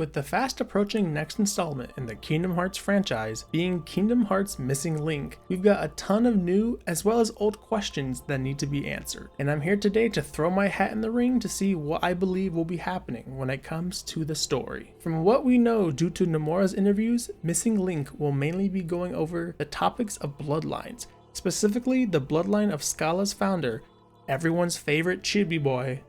With the fast approaching next installment in the Kingdom Hearts franchise being Kingdom Hearts Missing Link, we've got a ton of new as well as old questions that need to be answered. And I'm here today to throw my hat in the ring to see what I believe will be happening when it comes to the story. From what we know due to Nomura's interviews, Missing Link will mainly be going over the topics of bloodlines, specifically the bloodline of Scala's founder, everyone's favorite chibi boy,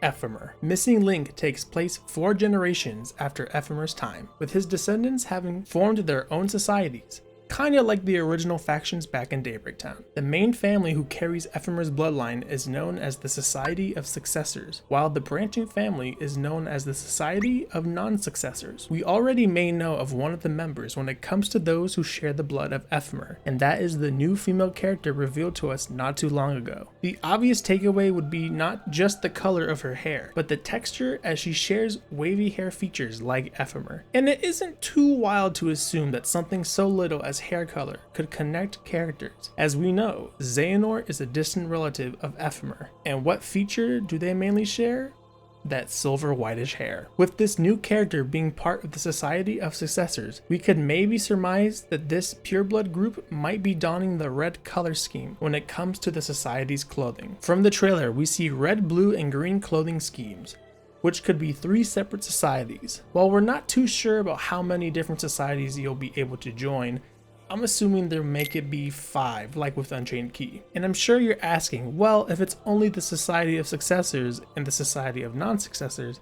EPHEMER. Missing Link takes place 4 generations after EPHEMER'S time, with his descendants having formed their own societies, kinda like the original factions back in Daybreak Town. The main family who carries EPHEMER'S bloodline is known as the Society of Successors, while the branching family is known as the Society of Non-Successors. We already may know of one of the members when it comes to those who share the blood of EPHEMER, and that is the new female character revealed to us not too long ago. The obvious takeaway would be not just the color of her hair, but the texture, as she shares wavy hair features like EPHEMER. And it isn't too wild to assume that something so little as hair color could connect characters. As we know, XEHANORT is a distant relative of EPHEMER. And what feature do they mainly share? That silver whitish hair. With this new character being part of the Society of Successors, we could maybe surmise that this pureblood group might be donning the red color scheme when it comes to the Society's clothing. From the trailer, we see red, blue, and green clothing schemes, which could be 3 separate societies. While we're not too sure about how many different societies you'll be able to join, I'm assuming they'll make it be 5, like with Unchained Key. And I'm sure you're asking, well, if it's only the Society of Successors and the Society of Non-Successors,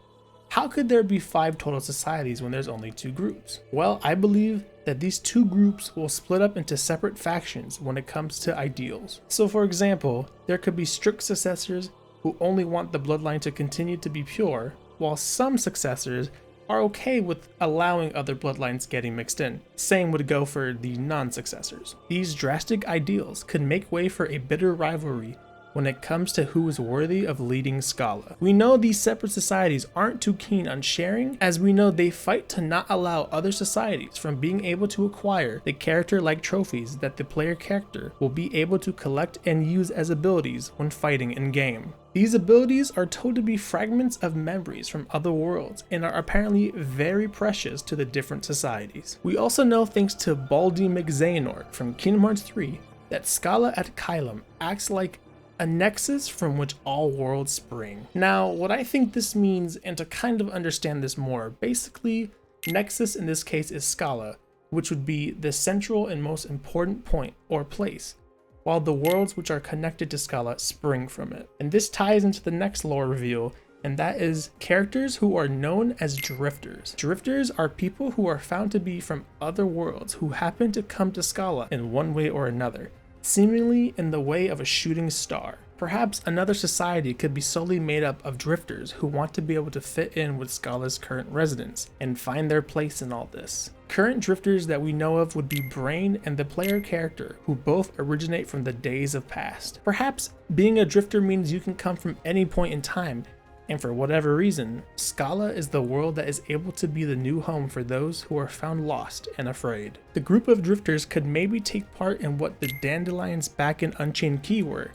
how could there be 5 total societies when there's only 2 groups? Well, I believe that these 2 groups will split up into separate factions when it comes to ideals. So for example, there could be strict successors who only want the bloodline to continue to be pure, while some successors are okay with allowing other bloodlines getting mixed in. Same would go for the non-successors. These drastic ideals could make way for a bitter rivalry when it comes to who is worthy of leading Scala. We know these separate societies aren't too keen on sharing, as we know they fight to not allow other societies from being able to acquire the character-like trophies that the player character will be able to collect and use as abilities when fighting in-game. These abilities are told to be fragments of memories from other worlds and are apparently very precious to the different societies. We also know, thanks to Baldy McXehanort from Kingdom Hearts 3, that Scala at Caelum acts like a nexus from which all worlds spring. Now, what I think this means, and to kind of understand this more, basically, nexus in this case is Scala, which would be the central and most important point or place, while the worlds which are connected to Scala spring from it. And this ties into the next lore reveal, and that is characters who are known as drifters. Drifters are people who are found to be from other worlds who happen to come to Scala in one way or another, seemingly in the way of a shooting star. Perhaps another society could be solely made up of drifters who want to be able to fit in with Scala's current residents and find their place in all this. Current drifters that we know of would be Brain and the player character, who both originate from the days of past. Perhaps being a drifter means you can come from any point in time, and for whatever reason, Scala is the world that is able to be the new home for those who are found lost and afraid. The group of drifters could maybe take part in what the Dandelions back in Unchained Key were,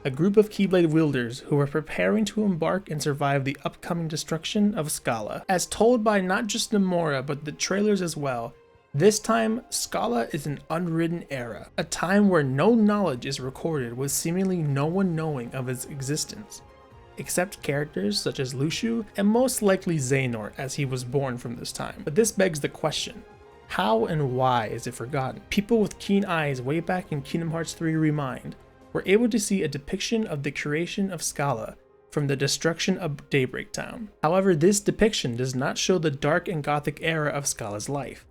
a group of Keyblade wielders who are preparing to embark and survive the upcoming destruction of Scala. As told by not just Nomura but the trailers as well, this time Scala is an unwritten era, a time where no knowledge is recorded with seemingly no one knowing of its existence, except characters such as Lucio and most likely XEHANORT, as he was born from this time. But this begs the question, how and why is it forgotten? People with keen eyes way back in Kingdom Hearts 3 Remind were able to see a depiction of the creation of Scala from the destruction of Daybreak Town. However, this depiction does not show the dark and gothic era of Scala's life,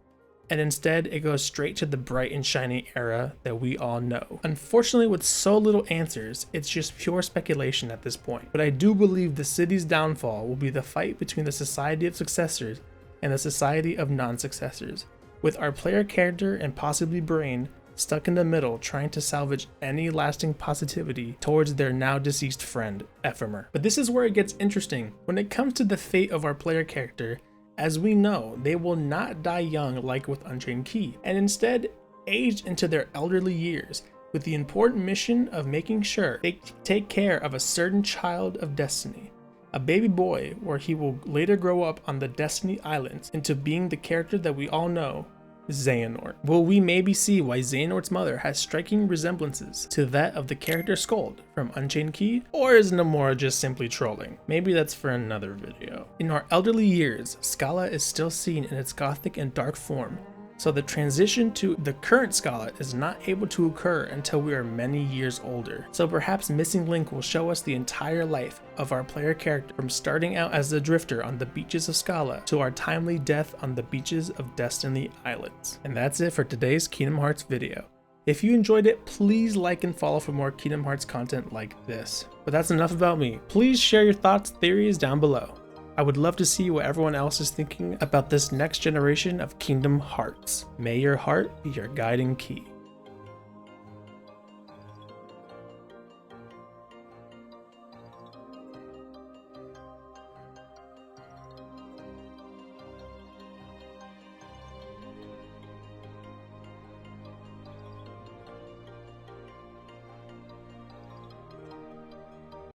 and instead it goes straight to the bright and shiny era that we all know. Unfortunately, with so little answers, it's just pure speculation at this point. But I do believe the city's downfall will be the fight between the Society of Successors and the Society of Non-Successors, with our player character and possibly Brain stuck in the middle trying to salvage any lasting positivity towards their now deceased friend, EPHEMER. But this is where it gets interesting. When it comes to the fate of our player character, as we know, they will not die young like with Unchained Key, and instead age into their elderly years with the important mission of making sure they take care of a certain child of destiny. a baby boy where he will later grow up on the Destiny Islands into being the character that we all know, XEHANORT. Will we maybe see why XEHANORT'S mother has striking resemblances to that of the character SKULD from Unchained Key? Or is Nomura just simply trolling? Maybe that's for another video. In our elderly years, Scala is still seen in its gothic and dark form, so the transition to the current Scala is not able to occur until we are many years older. So perhaps Missing Link will show us the entire life of our player character, from starting out as the drifter on the beaches of Scala to our timely death on the beaches of Destiny Islands. And that's it for today's Kingdom Hearts video. If you enjoyed it, please like and follow for more Kingdom Hearts content like this. But that's enough about me. Please share your thoughts, theories down below. I would love to see what everyone else is thinking about this next generation of Kingdom Hearts. May your heart be your guiding key.